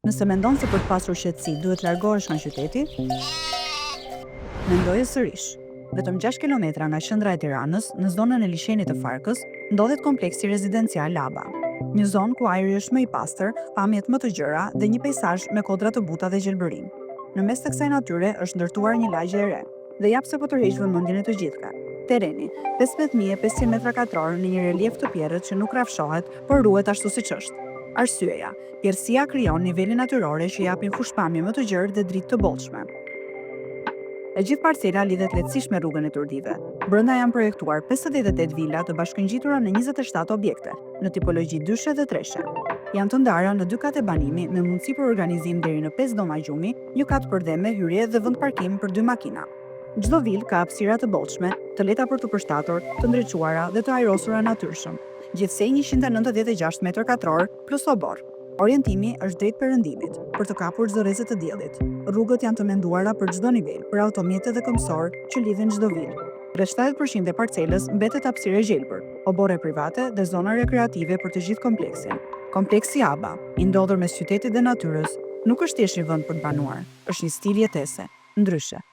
Nëse mendon se për të pasur qetësi duhet largohesh nga qyteti, mendoje sërish. Vetëm 6 kilometra nga qendra e Tiranës, në zonën e Lishenit të Farkës, ndodhet kompleksi rezidencial Laba. Një zonë ku ajri është më i pastër, pamjet më të gjëra dhe një peizazh me kodra të buta dhe gjelbërim. Në mes të kësaj natyre është ndërtuar një lagje e re dhe jap se po tërheq vëmendjen e të gjithëve. Terreni, 15.500 metra katror në një relief të pjerrët që nuk rrafshohet, por ruhet ashtu siç është. Arsyeja, tjerësia krijon nivele natyrore që japin fushpamje më të gjerë dhe dritë të bollshme. E gjithë parcela lidhet lehtësisht me rrugën e Turdive. Brenda janë projektuar 58 vila të bashkëngjitura në 27 objekte, në tipologji dyshe dhe treshe. Janë të ndara në 2 kate banimi me mundësi për organizim deri në 5 doma gjumi, 1 kat përdeme, hyrje dhe vend parkim për 2 makina. Çdo vilë ka hapësira të bollshme, të lehta për të përshtatur, të ndriçuara dhe të ajrosura natyrshëm. Gjithsej 196 metër katror plus obor. Orientimi është drejt perëndimit, për të kapur çdo rrezet të diellit. Rrugët janë të menduara për çdo nivel, për automjete dhe këmbësor që lidhin çdo vilë. Rreth 70% e parcelës mbetet hapësirë e gjelbër, obore private dhe zona rekreative për të gjithë kompleksin. Kompleksi Aba, i ndodhur mes qytetit dhe natyrës, nuk është thjesht një vend për të banuar, është një stil jetese, ndryshe.